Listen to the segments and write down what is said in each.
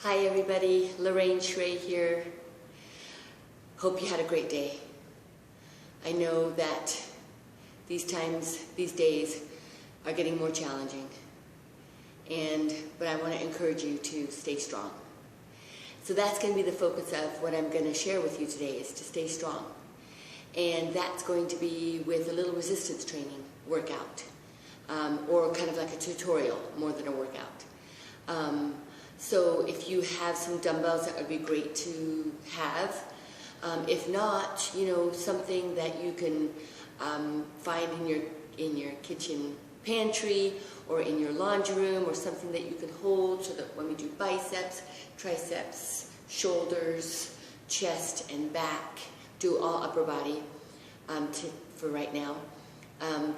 Hi everybody, Lorraine here. Hope you had a great day. I know that these days are getting more challenging. But I want to encourage you to stay strong. So that's going to be the focus of what I'm going to share with you today, is to stay strong. And that's going to be with a little resistance training workout, or kind of like a tutorial more than a workout. So if you have some dumbbells, that would be great to have. If not, something that you can find in your kitchen pantry or in your laundry room, or something that you can hold so that when we do biceps, triceps, shoulders, chest, and back, do all upper body for right now,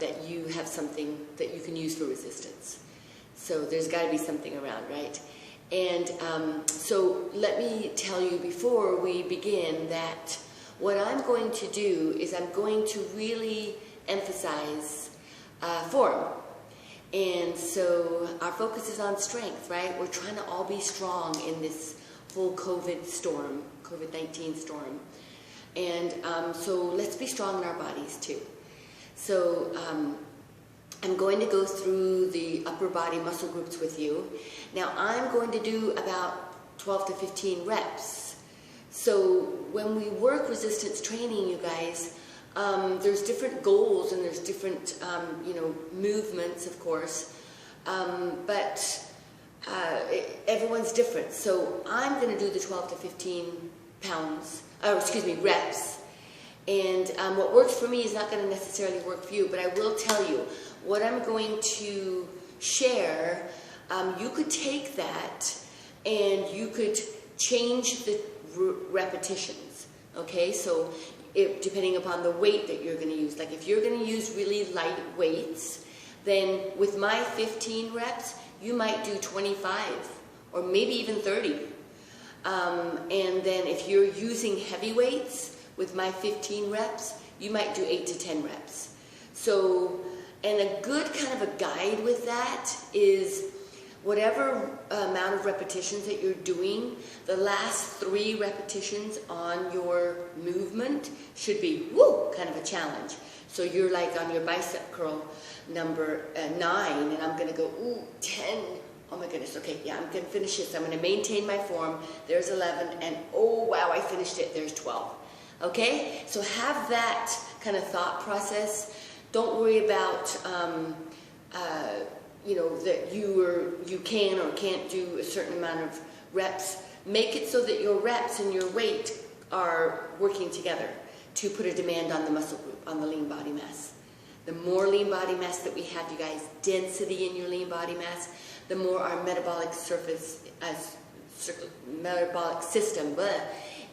that you have something that you can use for resistance. So there's got to be something around, right? And so let me tell you before we begin that what I'm going to do is I'm going to really emphasize form. And so our focus is on strength, right? We're trying to all be strong in this whole COVID-19 storm. And so let's be strong in our bodies too. So I'm going to go through the upper body muscle groups with you. Now I'm going to do about 12 to 15 reps. So when we work resistance training, you guys, there's different goals and there's different, movements, of course, but everyone's different. So I'm going to do the 12 to 15 reps. And what works for me is not going to necessarily work for you, but I will tell you what I'm going to share. You could take that and you could change the repetitions, okay? So depending upon the weight that you're going to use. Like if you're going to use really light weights, then with my 15 reps, you might do 25 or maybe even 30. And then if you're using heavy weights, with my 15 reps, you might do 8 to 10 reps. So, and a good kind of a guide with that is whatever amount of repetitions that you're doing, the last 3 repetitions on your movement should be, kind of a challenge. So you're like on your bicep curl number 9, and I'm gonna go, 10. Oh my goodness, okay, yeah, I'm gonna finish this. I'm gonna maintain my form. There's 11, and oh wow, I finished it, there's 12. Okay, so have that kind of thought process. Don't worry about, that you can or can't do a certain amount of reps. Make it so that your reps and your weight are working together to put a demand on the muscle group, on the lean body mass. The more lean body mass that we have, you guys, density in your lean body mass, the more our metabolic system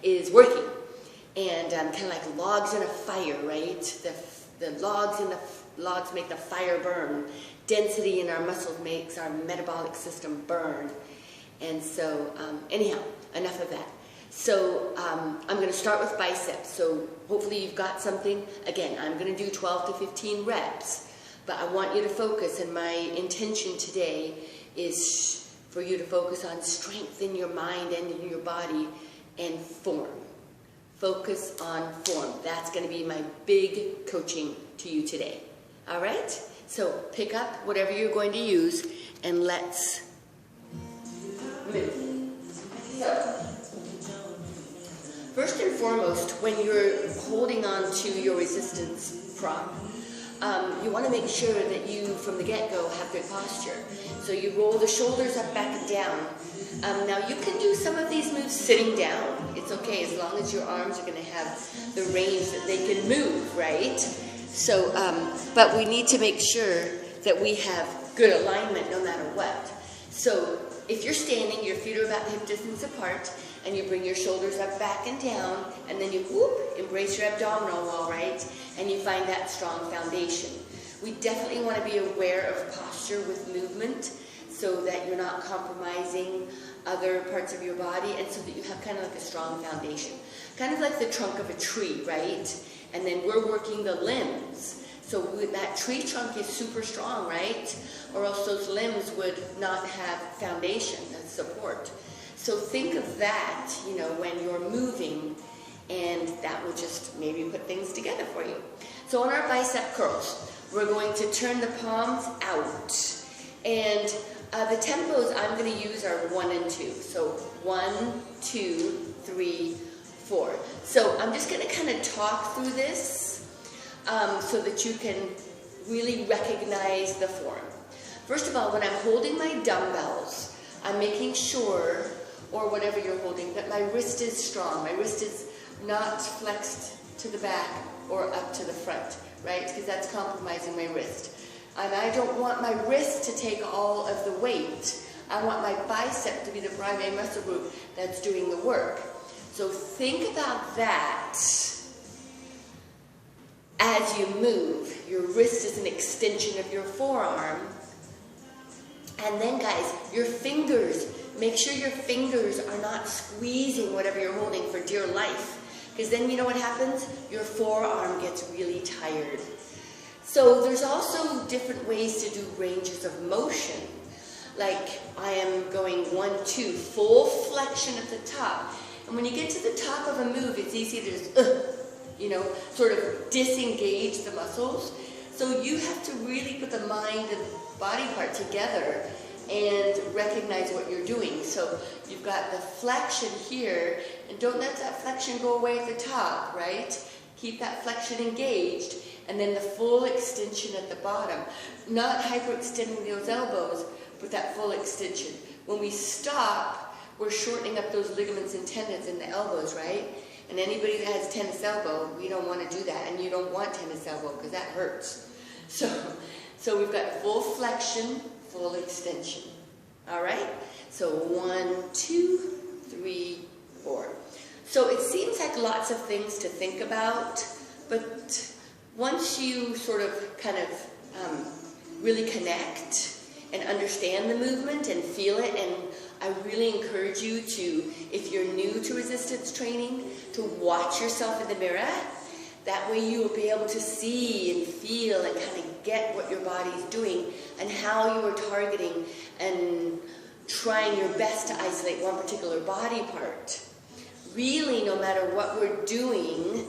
is working. And kind of like logs in a fire, right? The logs make the fire burn. Density in our muscles makes our metabolic system burn. And so, anyhow, enough of that. So I'm going to start with biceps. So hopefully you've got something. Again, I'm going to do 12 to 15 reps. But I want you to focus, and my intention today is for you to focus on strength in your mind and in your body and form. Focus on form. That's going to be my big coaching to you today. All right? So pick up whatever you're going to use and let's move. So, first and foremost, when you're holding on to your resistance prop, you want to make sure that you, from the get-go, have good posture. So you roll the shoulders up, back, and down. Now you can do some of these moves sitting down. It's okay as long as your arms are going to have the range that they can move, right? So, but we need to make sure that we have good alignment no matter what. So if you're standing, your feet are about hip distance apart, and you bring your shoulders up, back, and down, and then you embrace your abdominal wall, right? And you find that strong foundation. We definitely want to be aware of posture with movement so that you're not compromising other parts of your body, and so that you have kind of like a strong foundation. Kind of like the trunk of a tree, right? And then we're working the limbs. So that tree trunk is super strong, right? Or else those limbs would not have foundation and support. So think of that, you know, when you're moving, and that will just maybe put things together for you. So on our bicep curls, we're going to turn the palms out. And the tempos I'm going to use are 1 and 2. So 1, 2, 3, 4. So I'm just going to kind of talk through this so that you can really recognize the form. First of all, when I'm holding my dumbbells, I'm making sure, or whatever you're holding, that my wrist is strong. My wrist is not flexed to the back or up to the front, right? Because that's compromising my wrist. And I don't want my wrist to take all of the weight. I want my bicep to be the primary muscle group that's doing the work. So think about that as you move. Your wrist is an extension of your forearm. And then guys, your fingers, make sure your fingers are not squeezing whatever you're holding for dear life. Because then you know what happens? Your forearm gets really tired. So there's also different ways to do ranges of motion. Like I am going 1, 2, full flexion at the top. And when you get to the top of a move, it's easy to just, you know, sort of disengage the muscles. So you have to really put the mind and body part together and recognize what you're doing. So you've got the flexion here, and don't let that flexion go away at the top, right? Keep that flexion engaged, and then the full extension at the bottom. Not hyperextending those elbows, but that full extension. When we stop, we're shortening up those ligaments and tendons in the elbows, right? And anybody that has tennis elbow, we don't want to do that, and you don't want tennis elbow because that hurts. So we've got full flexion, full extension. All right? So 1, 2, 3, 4. So it seems like lots of things to think about, but once you sort of kind of really connect and understand the movement and feel it, and I really encourage you to, if you're new to resistance training, to watch yourself in the mirror. That way you will be able to see and feel and kind of get what your body's doing and how you are targeting and trying your best to isolate one particular body part. Really, no matter what we're doing,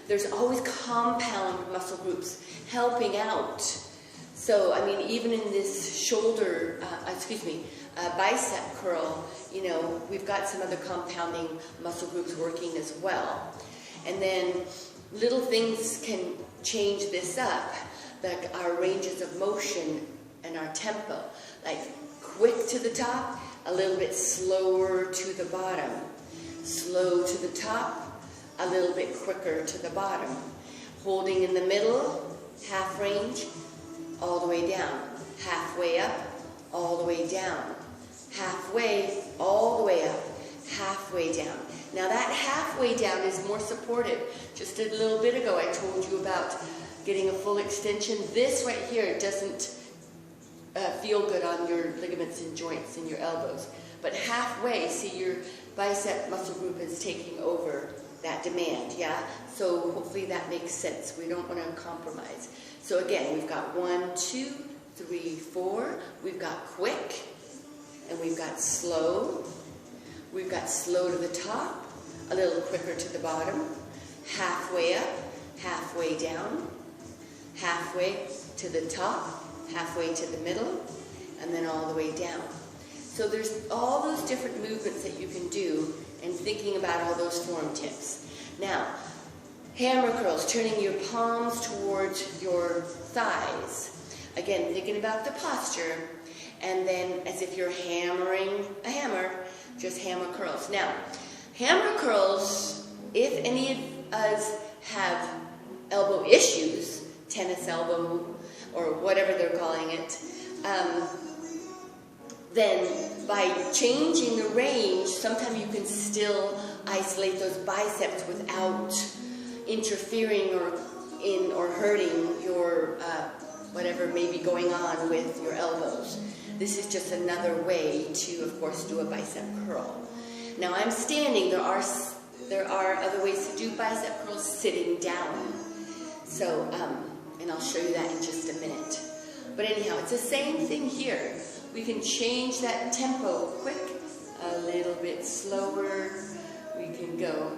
there's always compound muscle groups helping out. So, I mean, even in this shoulder, bicep curl, you know, we've got some other compounding muscle groups working as well. And then little things can change this up, like our ranges of motion and our tempo. Like quick to the top, a little bit slower to the bottom. Slow to the top, a little bit quicker to the bottom. Holding in the middle, half range, all the way down. Halfway up, all the way down. Halfway, all the way up. Halfway down. Now that halfway down is more supportive. Just a little bit ago I told you about getting a full extension. This right here doesn't feel good on your ligaments and joints in your elbows. But halfway, see, your bicep muscle group is taking over that demand, yeah? So hopefully that makes sense. We don't want to compromise. So again, we've got 1, 2, 3, 4. We've got quick, and we've got slow. We've got slow to the top, a little quicker to the bottom, halfway up, halfway down, halfway to the top, halfway to the middle, and then all the way down. So there's all those different movements that you can do and thinking about all those form tips. Now, hammer curls, turning your palms towards your thighs. Again, thinking about the posture, and then as if you're hammering a hammer, just hammer curls. Now, hammer curls, if any of us have elbow issues, tennis elbow, or whatever they're calling it, then by changing the range, sometimes you can still isolate those biceps without interfering or hurting your whatever may be going on with your elbows. This is just another way to, of course, do a bicep curl. Now I'm standing. There are other ways to do bicep curls sitting down. So, and I'll show you that in just a minute. But anyhow, it's the same thing here. We can change that tempo quick, a little bit slower. We can go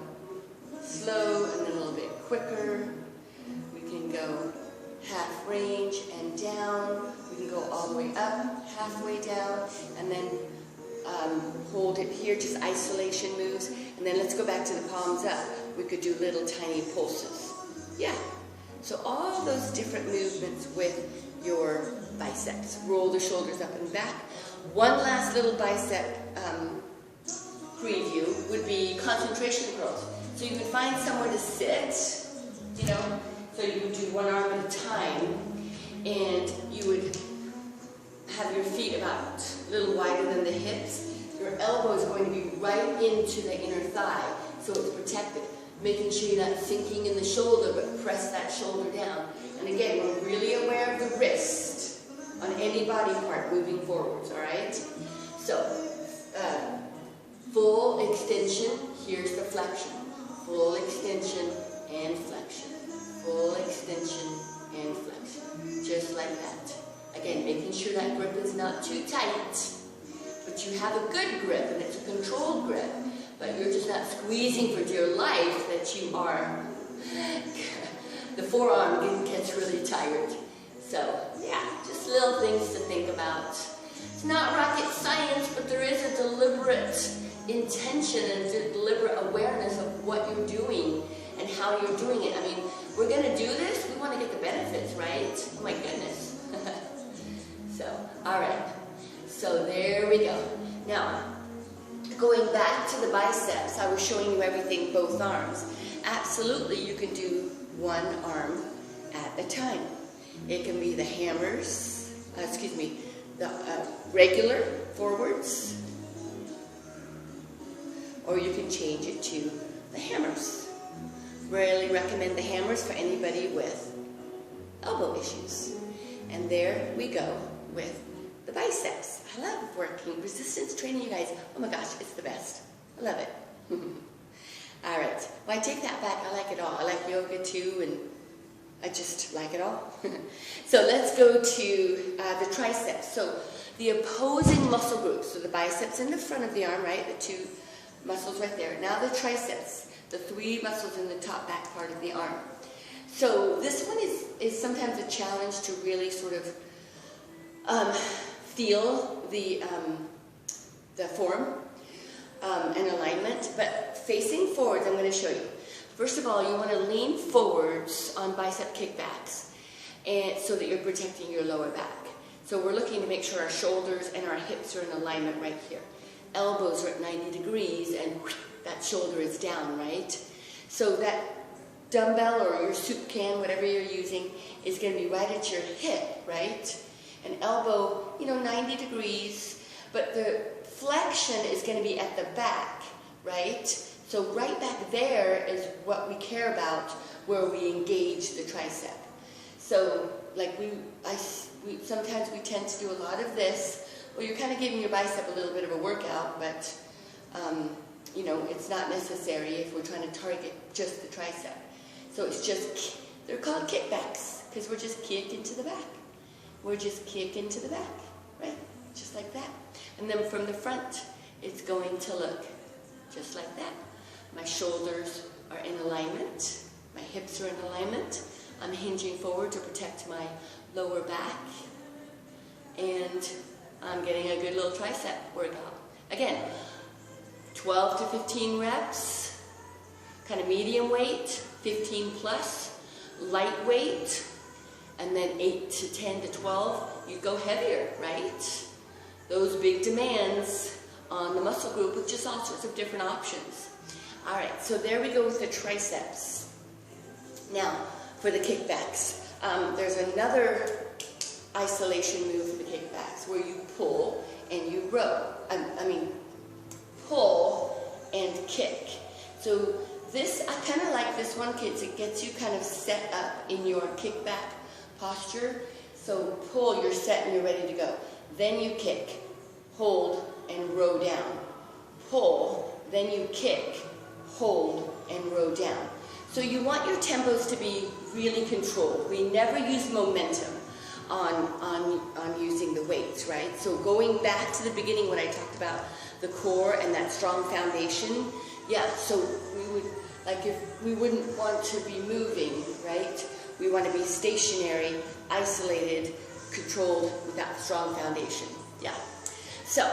slow and then a little bit quicker. We can go half range and down. We can go all the way up, halfway down, and then hold it here, just isolation moves. And then let's go back to the palms up. We could do little tiny pulses. Yeah. So all those different movements with your biceps. Roll the shoulders up and back. One last little bicep preview would be concentration curls. So you can find somewhere to sit, you know, so you would do one arm at a time, and you would have your feet about a little wider than the hips. Your elbow is going to be right into the inner thigh, so it's protected. Making sure you're not sinking in the shoulder, but press that shoulder down. And again, we're really aware of the wrist on any body part moving forwards, all right? So, full extension, here's the flexion. Full extension and flexion. Full extension and flexion. Just like that. Again, making sure that grip is not too tight, but you have a good grip and it's a controlled grip, but you're just not squeezing for dear life that you are. The forearm gets really tired. So, yeah, just little things to think about. It's not rocket science, but there is a deliberate intention and deliberate awareness of what you're doing and how you're doing it. I mean, we're going to do this, we want to get the benefits, right? Oh my goodness. So, all right. So there we go. Now, going back to the biceps, I was showing you everything, both arms. Absolutely, you can do one arm at a time. It can be the hammers, the regular forwards, or you can change it to the hammers. Really recommend the hammers for anybody with elbow issues. And there we go with the biceps. I love working resistance training, you guys. Oh my gosh, it's the best. I love it. All right. Well, I take that back. I like it all. I like yoga too, and I just like it all. So let's go to the triceps. So the opposing muscle groups. So the biceps in the front of the arm, right? The two muscles right there. Now the triceps, the three muscles in the top back part of the arm. So this one is sometimes a challenge to really sort of feel the form and alignment, but facing forwards, I'm going to show you. First of all, you want to lean forwards on bicep kickbacks, and so that you're protecting your lower back. So we're looking to make sure our shoulders and our hips are in alignment right here. Elbows are at 90 degrees, and that shoulder is down, right? So that dumbbell or your soup can, whatever you're using, is going to be right at your hip, right? An elbow, 90 degrees, but the flexion is going to be at the back, right? So right back there is what we care about, where we engage the tricep. So, like sometimes we tend to do a lot of this. Well, you're kind of giving your bicep a little bit of a workout, but it's not necessary if we're trying to target just the tricep. So it's just, they're called kickbacks, because we're just kicked into the back. We're just kicked into the back, right? Just like that. And then from the front, it's going to look just like that. My shoulders are in alignment. My hips are in alignment. I'm hinging forward to protect my lower back. And I'm getting a good little tricep workout. Again, 12 to 15 reps, kind of medium weight, 15 plus, lightweight, and then 8 to 10 to 12, you go heavier, right? Those big demands on the muscle group with just all sorts of different options. All right, so there we go with the triceps. Now, for the kickbacks, there's another isolation move for the kickbacks where you pull and you row. Pull and kick. So this, I kind of like this one, kids. It gets you kind of set up in your kickback posture. So pull, you're set and you're ready to go. Then you kick, hold, and row down. Pull, then you kick, hold, and row down. So you want your tempos to be really controlled. We never use momentum on using the weights, right? So going back to the beginning when I talked about the core and that strong foundation. Yeah, so we would, like if we wouldn't want to be moving, right? We want to be stationary, isolated, controlled with that strong foundation. Yeah. So,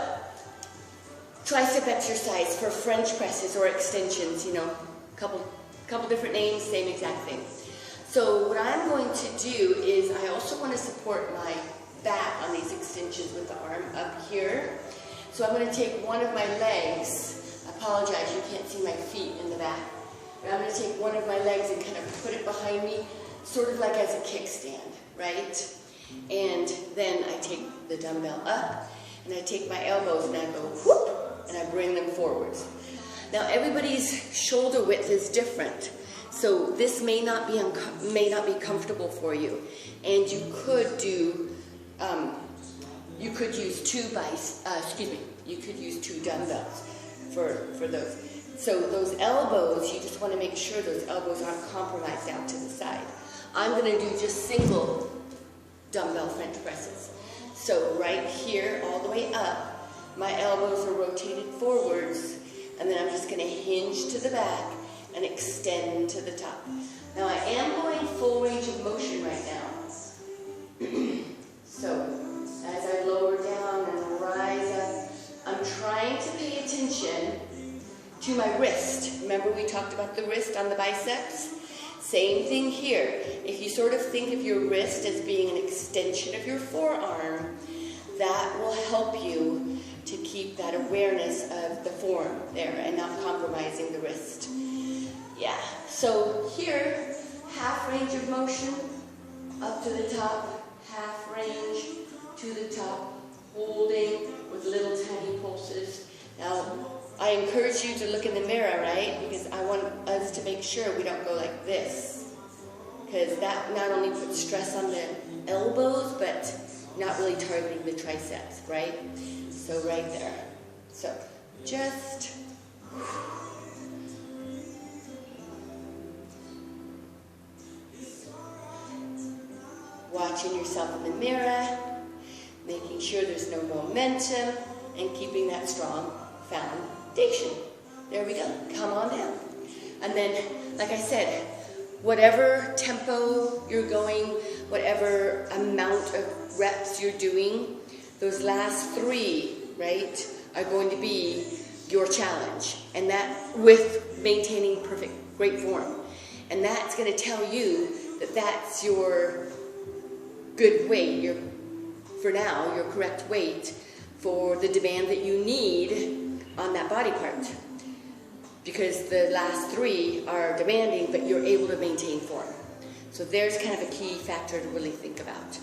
tricep exercise for French presses or extensions, you know, couple different names, same exact thing. So what I'm going to do is I also want to support my back on these extensions with the arm up here. So I'm going to take one of my legs. I apologize, you can't see my feet in the back. But I'm going to take one of my legs and kind of put it behind me, sort of like as a kickstand, right? And then I take the dumbbell up, and I take my elbows and I go whoop, and I bring them forwards. Now everybody's shoulder width is different, so this may not be comfortable for you, and you could do you could use two dumbbells for those. So those elbows, you just want to make sure those elbows aren't compromised out to the side. I'm going to do just single dumbbell French presses. So right here, all the way up, my elbows are rotated forwards, and then I'm just going to hinge to the back and extend to the top. Now I am going full range of motion right now. So as I lower down and rise up, I'm trying to pay attention to my wrist. Remember we talked about the wrist on the biceps? Same thing here. If you sort of think of your wrist as being an extension of your forearm, that will help you to keep that awareness of the form there and not compromising the wrist. Yeah, so here, half range of motion, up to the top, half range to the top, holding with little tiny pulses. Now, I encourage you to look in the mirror, right? Because I want us to make sure we don't go like this. Because that not only puts stress on the elbows, but not really targeting the triceps, right? So right there. So just watching yourself in the mirror, making sure there's no momentum, and keeping that strong foundation. There we go. Come on down. And then, like I said, whatever tempo you're going, whatever amount of reps you're doing, those last three, right, are going to be your challenge. And that with maintaining great form. And that's going to tell you that that's your good weight, for now, your correct weight for the demand that you need on that body part. Because the last three are demanding, but you're able to maintain form. So there's kind of a key factor to really think about.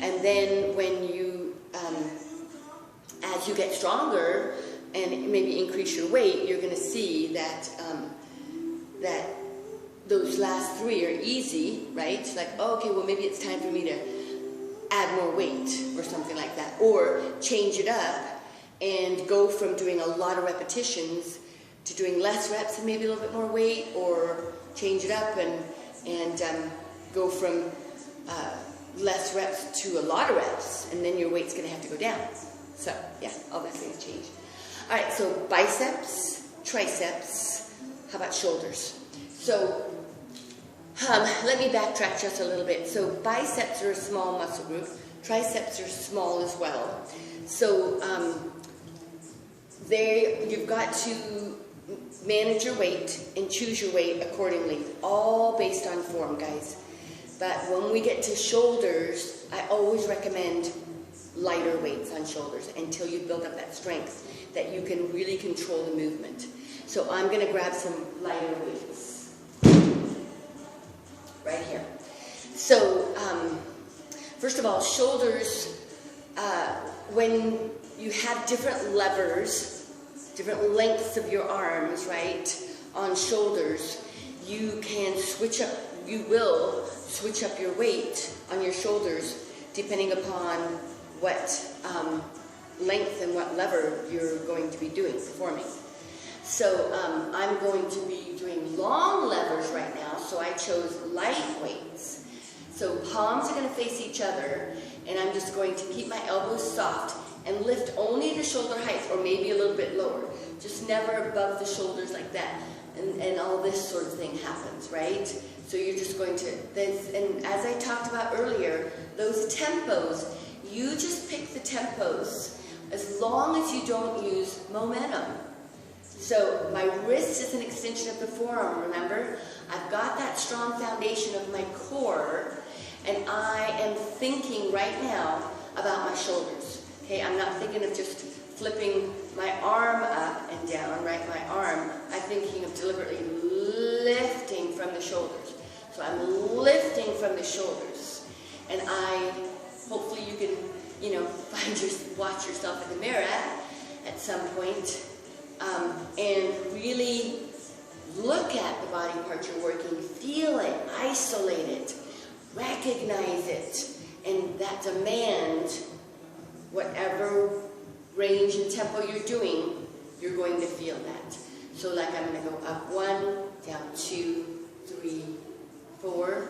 And then when you, as you get stronger and maybe increase your weight, you're going to see that that those last three are easy, right? Like, oh, okay, well maybe it's time for me to add more weight or something like that, or change it up and go from doing a lot of repetitions to doing less reps and maybe a little bit more weight, or change it up and go from less reps to a lot of reps, and then your weight's going to have to go down. So yeah, all those things change. All right, so biceps, triceps, how about shoulders? So let me backtrack just a little bit. So biceps are a small muscle group. Triceps are small as well. So you've got to manage your weight and choose your weight accordingly, all based on form, guys. But when we get to shoulders, I always recommend lighter weights on shoulders until you build up that strength that you can really control the movement. So I'm going to grab some lighter weights right here. So first of all, shoulders, when you have different levers, different lengths of your arms, right, on shoulders, you can switch up, you will switch up your weight on your shoulders depending upon what length and what lever you're going to be performing. So I'm going to be doing long levers right now, so I chose light weights. So palms are going to face each other, and I'm just going to keep my elbows soft and lift only to shoulder height, or maybe a little bit lower. Just never above the shoulders like that. And all this sort of thing happens, right? So you're just going to, and as I talked about earlier, those tempos, you just pick the tempos as long as you don't use momentum. So my wrist is an extension of the forearm, remember? I've got that strong foundation of my core, and I am thinking right now about my shoulders. Okay, I'm not thinking of just flipping my arm up and down, right, my arm. I'm thinking of deliberately lifting from the shoulders. So I'm lifting from the shoulders. And hopefully you can, watch yourself in the mirror at some point, and really look at the body part you're working, feel it, isolate it, recognize it, and that demand whatever range and tempo you're doing, you're going to feel that. So like I'm going to go up 1, down 2, 3, 4,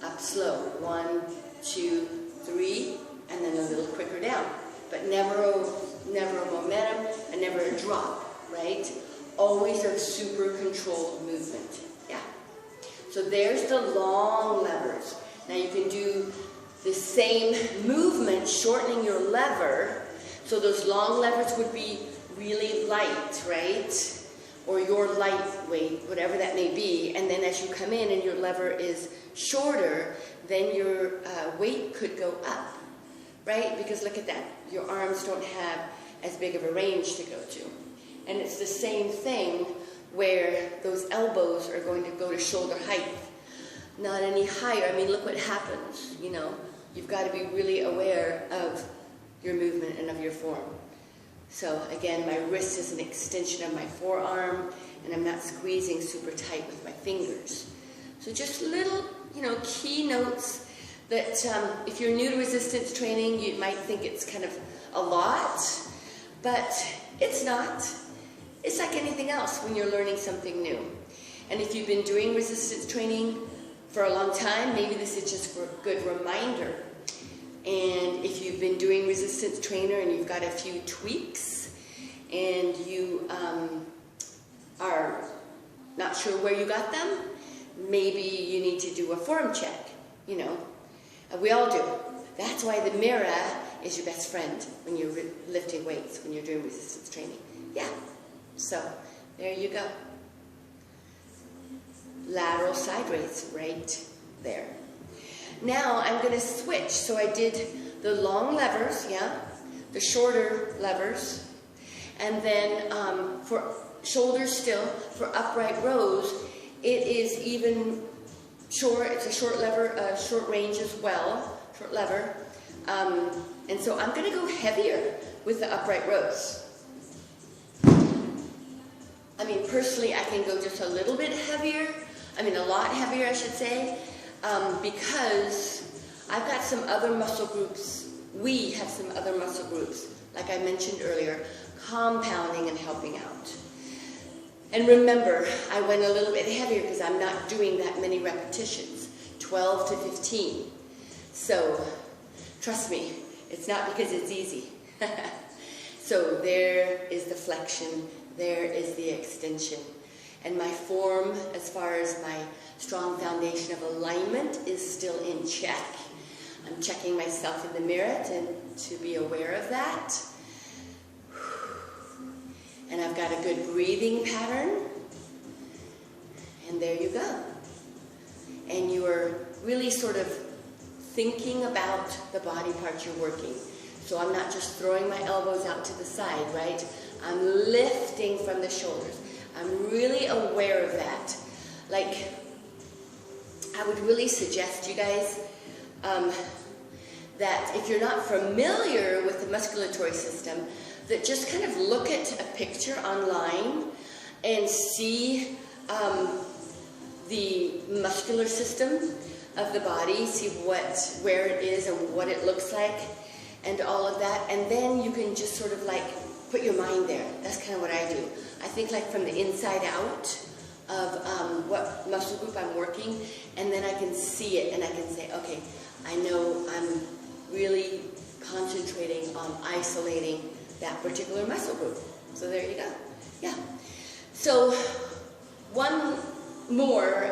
up slow, 1, 2, 3, and then a little quicker down. But never a momentum and never a drop, right? Always a super controlled movement. Yeah. So there's the long levers. Now you can do the same movement, shortening your lever. So those long levers would be really light, right? Or your light weight, whatever that may be. And then as you come in and your lever is shorter, then your weight could go up, right? Because look at that. Your arms don't have as big of a range to go to. And it's the same thing where those elbows are going to go to shoulder height. Not any higher. I mean, look what happens, You've got to be really aware of your movement and of your form. So again, my wrist is an extension of my forearm, and I'm not squeezing super tight with my fingers. So just little, key notes that if you're new to resistance training, you might think it's kind of a lot, but it's not. It's like anything else when you're learning something new. And if you've been doing resistance training for a long time, maybe this is just a good reminder. And if you've been doing resistance trainer and you've got a few tweaks and you are not sure where you got them, maybe you need to do a form check, We all do. That's why the mirror is your best friend when you're lifting weights, when you're doing resistance training. Yeah. So there you go. Lateral side raise right there. Now I'm going to switch. So I did the long levers, the shorter levers, and then for shoulders still, for upright rows, it is even short. It's a short lever, short range as well, short lever. And so I'm going to go heavier with the upright rows. I mean, personally, I can go just a little bit heavier. I mean, a lot heavier, I should say, because I've got some other muscle groups. We have some other muscle groups, like I mentioned earlier, compounding and helping out. And remember, I went a little bit heavier because I'm not doing that many repetitions, 12 to 15. So, trust me, it's not because it's easy. So there is the flexion, there is the extension. And my form, as far as my strong foundation of alignment, is still in check. I'm checking myself in the mirror to be aware of that. And I've got a good breathing pattern. And there you go. And you are really sort of thinking about the body part you're working. So I'm not just throwing my elbows out to the side, right? I'm lifting from the shoulders. I'm really aware of that. Like, I would really suggest you guys that if you're not familiar with the musculatory system, that just kind of look at a picture online and see the muscular system of the body, see where it is and what it looks like and all of that, and then you can just sort of like put your mind there. That's kind of what I do. I think like from the inside out of what muscle group I'm working, and then I can see it and I can say, okay, I know I'm really concentrating on isolating that particular muscle group. So there you go. Yeah. So one more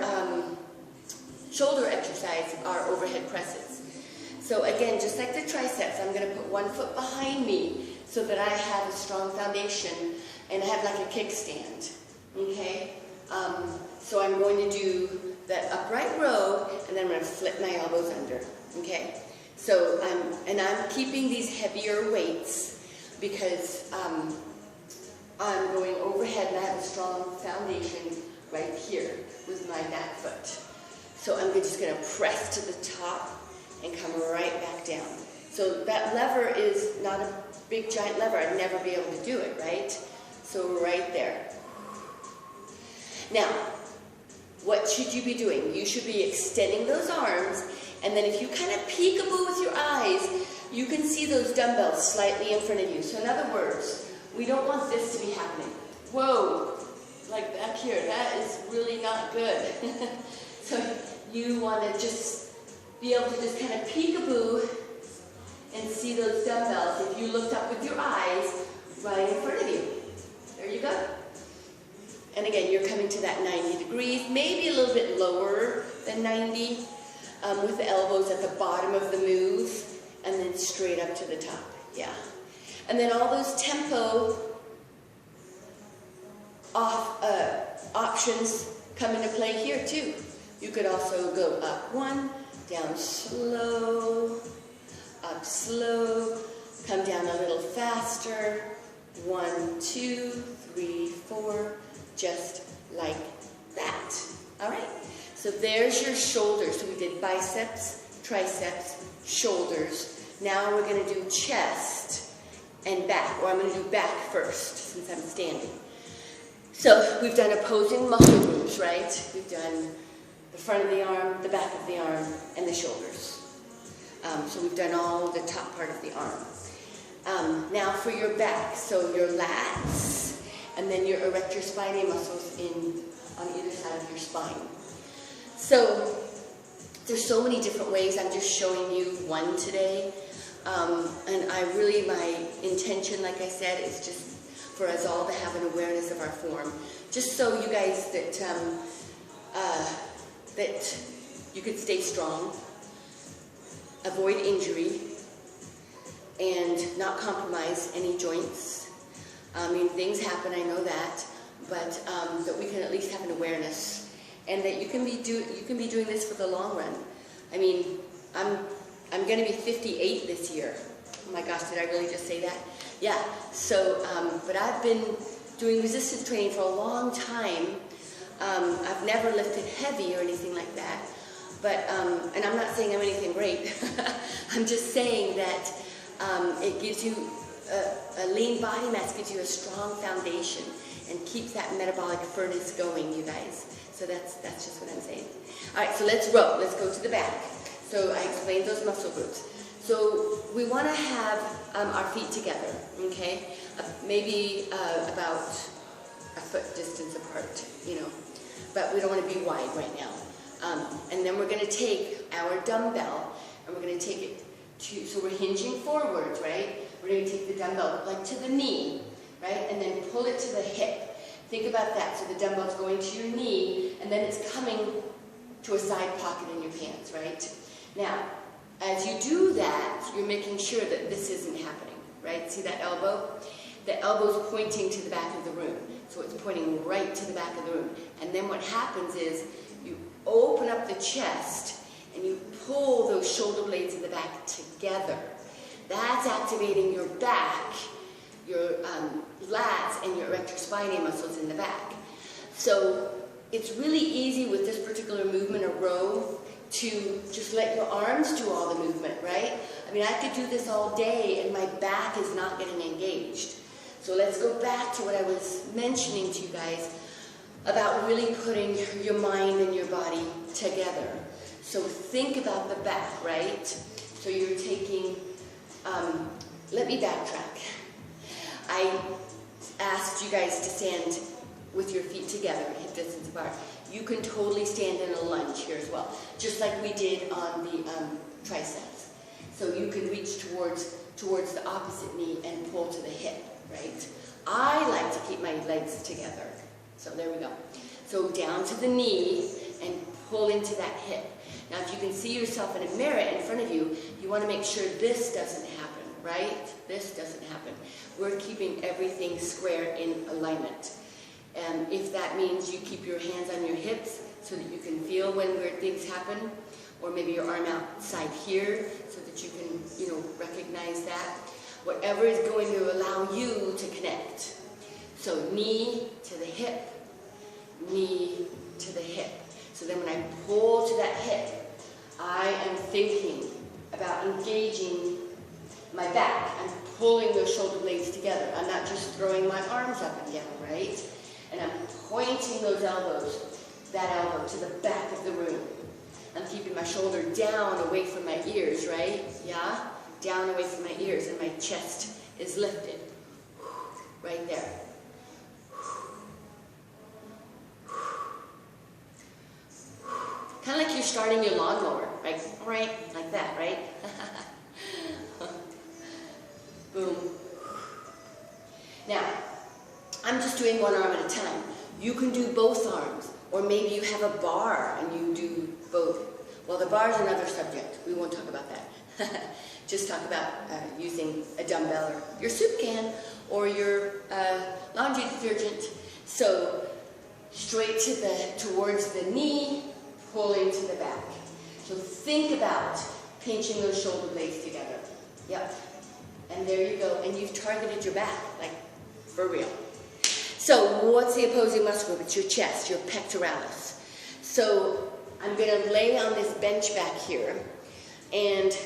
shoulder exercise are overhead presses. So again, just like the triceps, I'm going to put one foot behind me so that I have a strong foundation and I have like a kickstand. Okay? So I'm going to do that upright row and then I'm going to flip my elbows under. Okay? So I'm keeping these heavier weights because I'm going overhead and I have a strong foundation right here with my back foot. So I'm just going to press to the top and come right back down. So that lever is not a big giant lever. I'd never be able to do it, right? So right there. Now, what should you be doing? You should be extending those arms, and then if you kind of peekaboo with your eyes, you can see those dumbbells slightly in front of you. So in other words, we don't want this to be happening. Whoa, like back here, that is really not good. So you want to just be able to just kind of peekaboo and see those dumbbells if you looked up with your eyes right in front of you. There you go. And again, you're coming to that 90 degrees, maybe a little bit lower than 90, with the elbows at the bottom of the move, and then straight up to the top. Yeah. And then all those tempo options come into play here too. You could also go up one, down slow, up slow, come down a little faster, 1, 2, 3, 4, just like that. All right, so there's your shoulders. So we did biceps, triceps, shoulders. Now we're going to do chest and back, or I'm going to do back first since I'm standing. So we've done opposing muscle groups, right? We've done the front of the arm, the back of the arm, and the shoulders. So we've done all the top part of the arm. Now for your back, so your lats, and then your erector spinae muscles on either side of your spine. So there's so many different ways. I'm just showing you one today. And my intention, like I said, is just for us all to have an awareness of our form. Just so you guys that you could stay strong, avoid injury, and not compromise any joints. I mean, things happen, I know that, but that we can at least have an awareness, and that you can be doing this for the long run. I mean, I'm going to be 58 this year. Oh my gosh, did I really just say that? Yeah. So, but I've been doing resistance training for a long time. I've never lifted heavy or anything like that. But and I'm not saying I'm anything great. I'm just saying that it gives you a lean body mass, gives you a strong foundation, and keeps that metabolic furnace going, you guys. So that's just what I'm saying. All right, so let's row. Let's go to the back. So I explained those muscle groups. So we want to have our feet together, okay? Maybe about a foot distance apart, you know. But we don't want to be wide right now. And then we're going to take our dumbbell, and we're going to take it to, so we're hinging forwards, right? We're going to take the dumbbell like to the knee, right? And then pull it to the hip. Think about that. So the dumbbell's going to your knee, and then it's coming to a side pocket in your pants, right? Now, as you do that, you're making sure that this isn't happening, right? See that elbow? The elbow's pointing to the back of the room. So it's pointing right to the back of the room. And then what happens is you open up the chest and you pull those shoulder blades in the back together. That's activating your back, your lats, and your erector spinae muscles in the back. So it's really easy with this particular movement or row to just let your arms do all the movement, right? I mean, I could do this all day and my back is not getting engaged. So let's go back to what I was mentioning to you guys about really putting your mind and your body together. So think about the back, right? So you're taking, let me backtrack. I asked you guys to stand with your feet together, hip distance apart. You can totally stand in a lunge here as well, just like we did on the triceps. So you can reach towards towards the opposite knee and pull to the hip, right? I like to keep my legs together. So there we go. So down to the knee and pull into that hip. Now if you can see yourself in a mirror in front of you, you want to make sure this doesn't happen, right? This doesn't happen. We're keeping everything square in alignment. And if that means you keep your hands on your hips so that you can feel when weird things happen, or maybe your arm outside here so that you can, recognize that. Whatever is going to allow you to connect. So knee to the hip, knee to the hip. So then when I pull to that hip, I am thinking about engaging my back. I'm pulling those shoulder blades together. I'm not just throwing my arms up and down, right? And I'm pointing those elbows, that elbow to the back of the room. I'm keeping my shoulder down away from my ears, right? Yeah? Down away from my ears, and my chest is lifted. Right there. Kind of like you're starting your lawnmower, right? Right? Like that, right? Boom. Now, I'm just doing one arm at a time. You can do both arms, or maybe you have a bar and you do both. Well, the bar is another subject. We won't talk about that. Just talk about using a dumbbell or your soup can or your laundry detergent. So straight towards the knee, pulling to the back. So think about pinching those shoulder blades together. Yep. And there you go. And you've targeted your back, like for real. So what's the opposing muscle group? It's your chest, your pectoralis. So I'm going to lay on this bench back here, and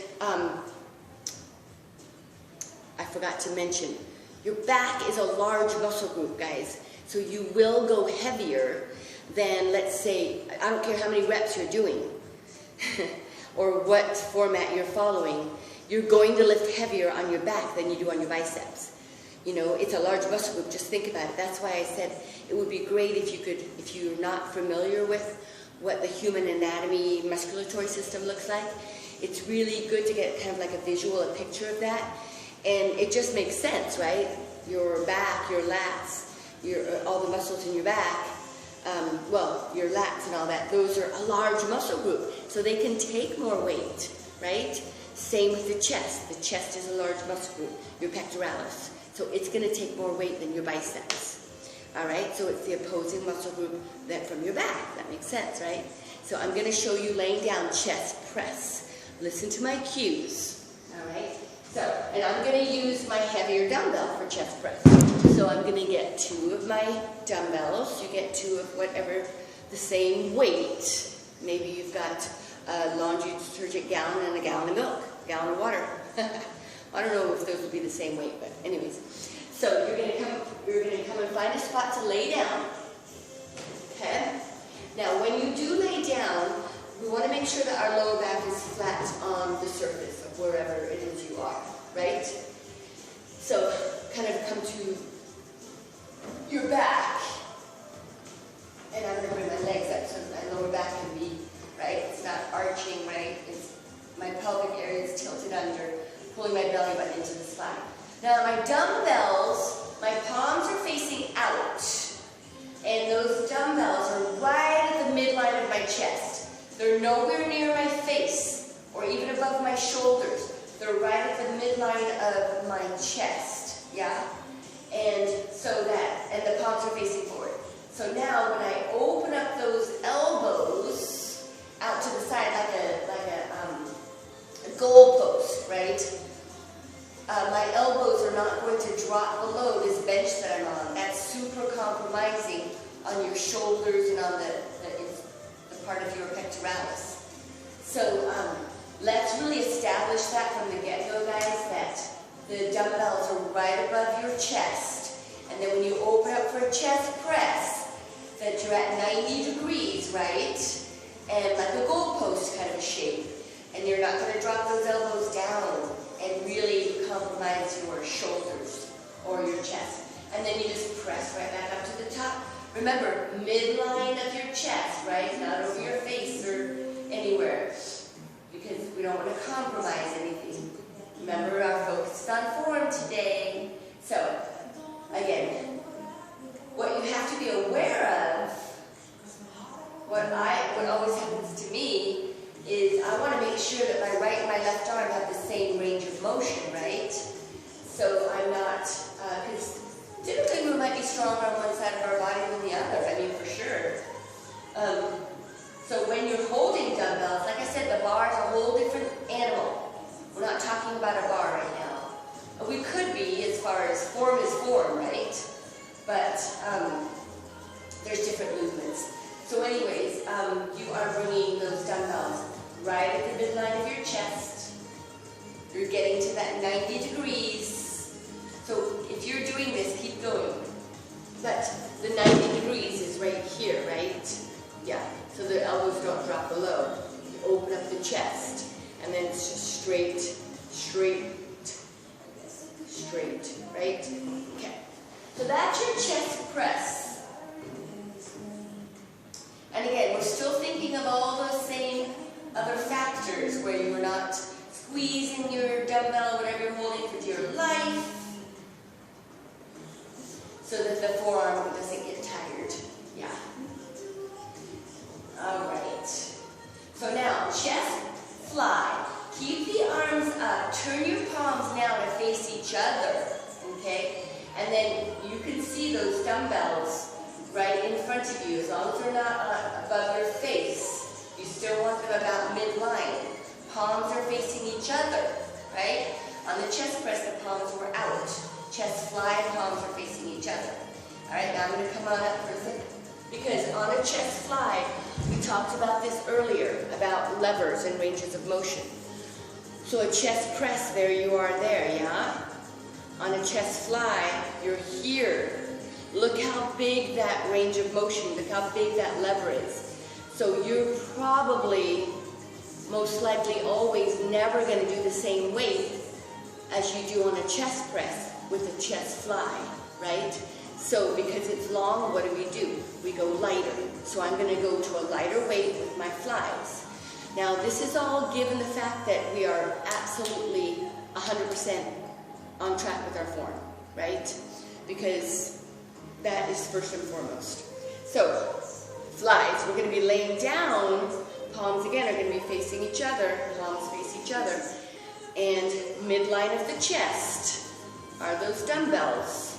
I forgot to mention, your back is a large muscle group, guys. So you will go heavier than, let's say, I don't care how many reps you're doing or what format you're following, you're going to lift heavier on your back than you do on your biceps. It's a large muscle group. Just think about it. That's why I said it would be great if you're not familiar with what the human anatomy musculatory system looks like. It's really good to get kind of like a picture of that. And it just makes sense, right? Your back, your lats, all the muscles in your back, your lats and all that, those are a large muscle group. So they can take more weight, right? Same with the chest. The chest is a large muscle group, your pectoralis. So it's going to take more weight than your biceps. All right, so it's the opposing muscle group from your back. That makes sense, right? So I'm going to show you laying down chest press. Listen to my cues. All right, and I'm going to use my heavier dumbbell for chest press. So I'm going to get 2 of my dumbbells. You get 2 of whatever the same weight. Maybe you've got a laundry detergent gallon and a gallon of milk, a gallon of water. I don't know if those will be the same weight, but anyways. So you're going to come and find a spot to lay down. Okay? Now when you do lay down, we want to make sure that our lower back is flat on the surface of wherever it is you are, right? So kind of come to your back, and I'm going to bring my legs up so my lower back can be, right? It's not arching, right? My pelvic area is tilted under, pulling my belly button into the spine. Now my dumbbells, my palms are facing out, and those dumbbells are right at the midline of my chest. They're nowhere near my face or even above my shoulders. They're right at the midline of my chest, yeah? And the palms are facing forward. So now when I open up those elbows out to the side like a goal post, right? My elbows are not going to drop below this bench that I'm on. That's super compromising on your shoulders and on the part of your pectoralis. So let's really establish that from the get-go, guys, that the dumbbells are right above your chest. And then when you open up for a chest press, that you're at 90 degrees, right? And like a goalpost kind of a shape. And you're not going to drop those elbows down and really compromise your shoulders or your chest. And then you just press right back up to the top. Remember, midline of your chest, right? Not over your face or anywhere. Because we don't want to compromise anything. Remember, our focus is on form today. So, again, what you have to be aware of, what always happens to me, is I want to make sure that my right and my left arm have the same range of motion, right? So I'm not, because typically we might be stronger on one side of our body than the other, I mean, for sure. So when you're holding dumbbells, like I said, the bar is a whole different animal. We're not talking about a bar right now. We could be, as far as form is form, right? But there's different movements. So anyways, you are bringing those dumbbells right at the midline of your chest. You're getting to that 90 degrees. So if you're doing this, keep going. But the 90 degrees is right here, right? Yeah, so the elbows don't drop below. You open up the chest, and then it's just straight, straight, straight, right? Okay. So that's your chest press. And again, we're still thinking of all those same other factors where you're not squeezing your dumbbell, whatever you're holding, for dear life, so that the forearm doesn't get tired. Yeah. All right. So now, chest fly. Keep the arms up. Turn your palms now to face each other. Okay? And then you can see those dumbbells right in front of you, as long as they're not above your face. You still want them about midline. Palms are facing each other, right? On the chest press, the palms were out. Chest fly, palms are facing each other. All right, now I'm going to come on up for a second. Because on a chest fly, we talked about this earlier, about levers and ranges of motion. So a chest press, there you are there, yeah? On a chest fly, you're here. Look how big that range of motion, look how big that lever is. So you're probably, most likely, always never going to do the same weight as you do on a chest press with a chest fly, right? So because it's long, what do? We go lighter. So I'm going to go to a lighter weight with my flies. Now this is all given the fact that we are absolutely 100% on track with our form, right? Because that is first and foremost. So flies, we're going to be laying down. Palms again are going to be facing each other. Palms face each other. And midline of the chest are those dumbbells.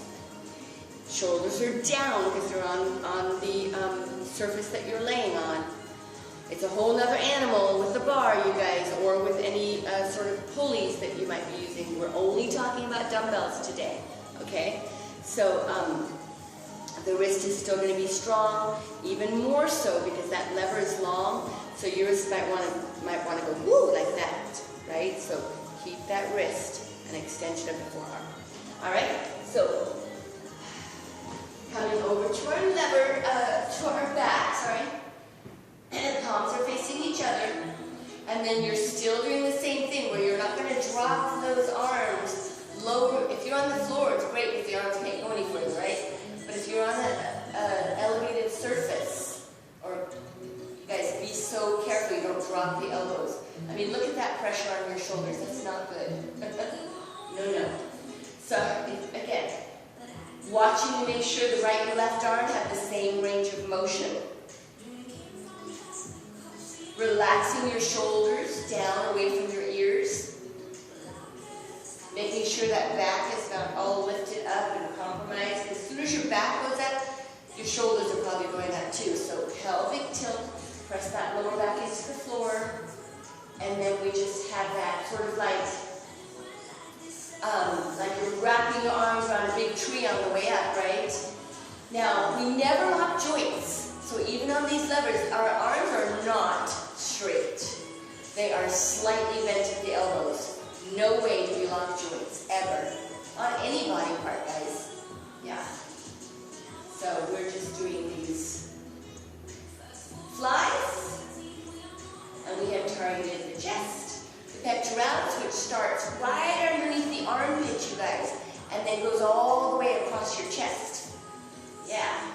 Shoulders are down because they're on the surface that you're laying on. It's a whole other animal with the bar, you guys, or with any sort of pulleys that you might be using. We're only talking about dumbbells today, okay? So the wrist is still going to be strong, even more so because that lever is long, so your wrist might want to go woo like that, right? So keep that wrist an extension of the forearm. All right, so coming over to our lever, to our back, sorry. And palms are facing each other. And then you're still doing the same thing where you're not going to drop those arms lower. If you're on the floor, it's great because the arms can't go any further, right? But if you're on an elevated surface, or you guys be so careful you don't drop the elbows. I mean, look at that pressure on your shoulders. That's not good. No. So, again, watching to make sure the right and left arm have the same range of motion. Relaxing your shoulders down away from your ears. Making sure that back is not all lifted up and compromised. As soon as your back goes up, your shoulders are probably going up too. So pelvic tilt, press that lower back into the floor. And then we just have that sort of like you're wrapping your arms around a big tree on the way up, right? Now, we never lock joints. So even on these levers, our arms are not straight. They are slightly bent at the elbows. No way do we lock joints, ever. On any body part, guys. Yeah. So we're just doing these flies. And we have targeted the chest. The pectoralis, which starts right underneath the armpit, you guys, and then goes all the way across your chest. Yeah.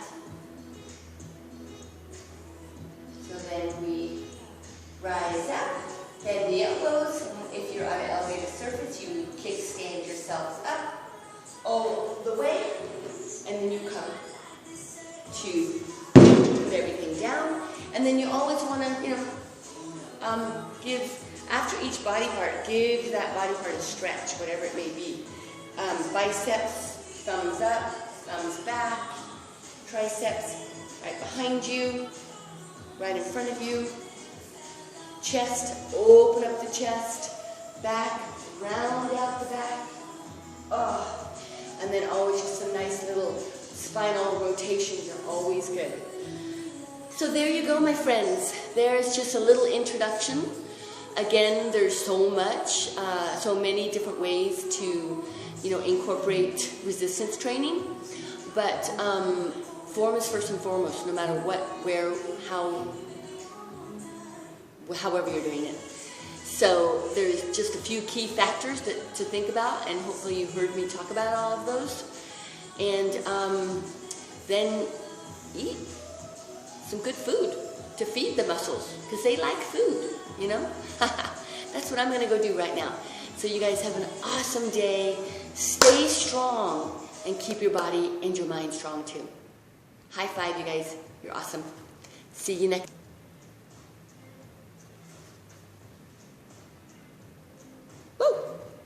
So then we rise up, bend the elbows. If you're on an elevated surface, you then you always want to, give, after each body part, give that body part a stretch, whatever it may be. Biceps, thumbs up, thumbs back. Triceps, right behind you, right in front of you. Chest, open up the chest. Back, round out the back. Oh. And then always just some nice little spinal rotations are always good. So there you go, my friends. There's just a little introduction. Again, there's so much, so many different ways to, incorporate resistance training. But form is first and foremost, no matter what, where, how, however you're doing it. So there's just a few key factors to think about, and hopefully you heard me talk about all of those. And then eat some good food to feed the muscles, because they like food, That's what I'm going to go do right now. So you guys have an awesome day. Stay strong and keep your body and your mind strong too. High five, you guys. You're awesome. See you next